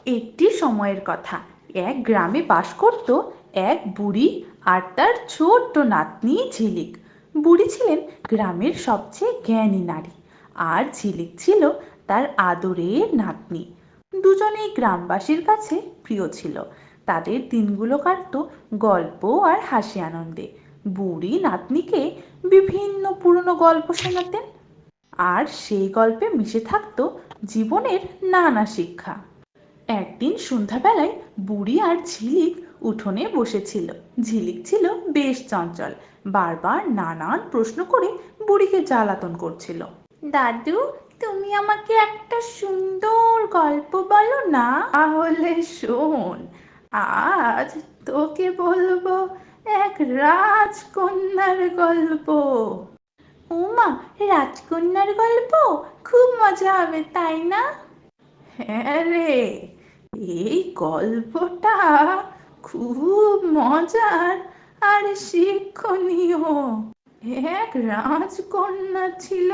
একটি সময়ের কথা। এক গ্রামে বাস করত এক বুড়ি আর তার ছোট্ট নাতনি ঝিলিক। বুড়ি ছিলেন গ্রামের সবচেয়ে জ্ঞানী নারী, আর ঝিলিক ছিল তার আদরের নাতনি। দুজনেই গ্রামবাসীর কাছে প্রিয় ছিল। তাদের দিনগুলো কাটত গল্প আর হাসি আনন্দে। বুড়ি নাতনিকে বিভিন্ন পুরনো গল্প শোনাতেন, আর সেই গল্পে মিশে থাকতো জীবনের নানা শিক্ষা। একদিন সন্ধ্যাবেলায় বুড়ি আর ঝিলিক উঠোনে বসেছিল। ঝিলিক ছিল বেশ চঞ্চল, বারবার নানান প্রশ্ন করে বুড়িকে জ্বালাতন করছিল। দাদু, তুমি আমাকে একটা সুন্দর গল্প বলো না। তাহলে শোন, আজ তোকে বলবো এক রাজকন্যার গল্প। ওমা, রাজকন্যার গল্প? খুব মজা হবে, তাই না? হ্যাঁ রে, এই গল্পটা খুব মজার আর শিক্ষণীয়। এক রাজকন্যা ছিল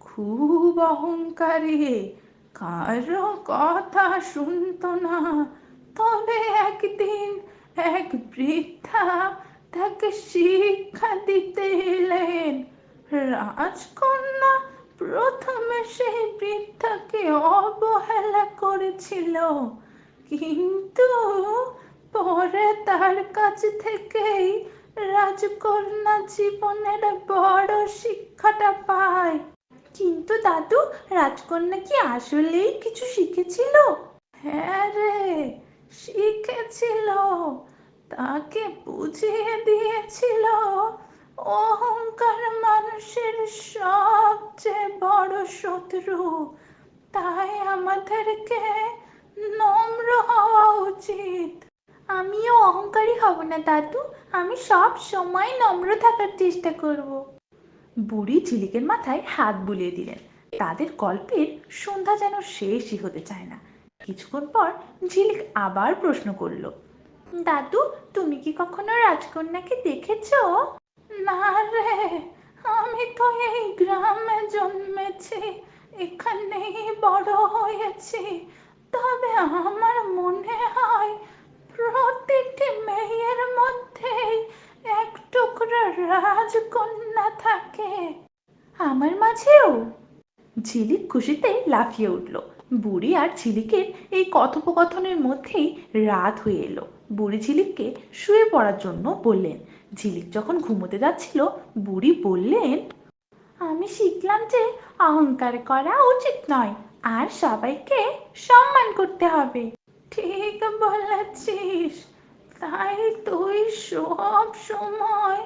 খুব অহংকারী, কারো কথা শুনতো না। তবে একদিন এক বৃদ্ধা তাকে শিক্ষা দিতে এলেন। রাজকন্যা প্রথমে সেই বৃদ্ধাকে অবহেলা করেছিল, কিন্তু পরে তার কাছ থেকেই রাজকন্যা জীবনের বড় শিক্ষাটা পায়। কিন্তু দাদু, রাজকন্যা কি আসলেই কিছু শিখেছিল? হ্যাঁ রে, শিখেছিল। তাকে বুঝিয়ে দিয়েছিল অহংকার মানুষের সবচেয়ে বড় শত্রু। তাই আমাদেরকে নম্র হওয়া উচিত। আমিও অহংকারী হব না দাদু, আমি সব সময় নম্র থাকার চেষ্টা করব। বুড়ি ঝিলিকের মাথায় হাত বুলিয়ে দিলেন। তাদের গল্পের সন্ধ্যা যেন শেষই হতে চায় না। কিছুক্ষণ পর ঝিলিক আবার প্রশ্ন করলো, দাদু, তুমি কি কখনো রাজকন্যাকে দেখেছো? না রে, আমি তো এই গ্রামে জন্মেছি, এখানেই বড় হয়েছি। তবে আমার মনে হয় প্রতিটি মেয়ের মধ্যেই এক টুকরো রাজকন্যা থাকে। আমার মাঝেও? ঝিলিক খুশিতে লাফিয়ে উঠল। বুড়ি আর ঝিলিকের এই কথোপকথনের মধ্যেই রাত হয়ে এলো। বুড়ি ঝিলিককে শুয়ে পড়ার জন্য বললেন। ঝিলিক যখন ঘুমোতে যাচ্ছিল, বুড়ি বললেন, আমি শিখলাম যে অহংকার করা উচিত নয়, আর সবাইকে সম্মান করতে হবে। ঠিক বলেছিস। তাই তুই সব সময়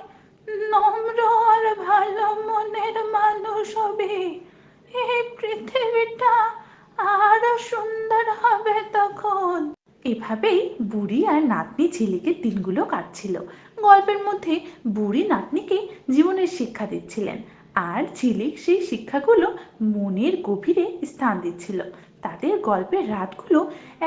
নম্র আর ভালো মনের মানুষ হবি। এই পৃথিবীটা আরো সুন্দর হবে তখন। এভাবেই বুড়ি আর নাতনি ঝিলিকের দিনগুলো কাটছিল। গল্পের মধ্যে বুড়ি নাতনিকে জীবনের শিক্ষা দিচ্ছিলেন, আর ঝিলিক সেই শিক্ষাগুলো মনের গভীরে স্থান দিচ্ছিল। তাদের গল্পের রাতগুলো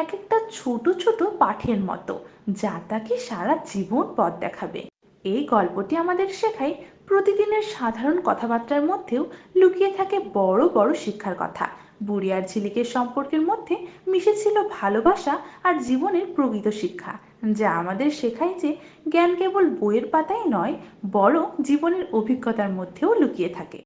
এক একটা ছোট ছোট পাঠের মতো, যা তাকে সারা জীবন পথ দেখাবে। এই গল্পটি আমাদের শেখায় প্রতিদিনের সাধারণ কথাবার্তার মধ্যেও লুকিয়ে থাকে বড় বড় শিক্ষার কথা। বুড়ি আর ঝিলিকের সম্পর্কের মধ্যে মিশেছিল ভালোবাসা আর জীবনের প্রকৃত শিক্ষা, যা আমাদের শেখায় যে জ্ঞান কেবল বইয়ের পাতায় নয়, বরং জীবনের অভিজ্ঞতার মধ্যেও লুকিয়ে থাকে।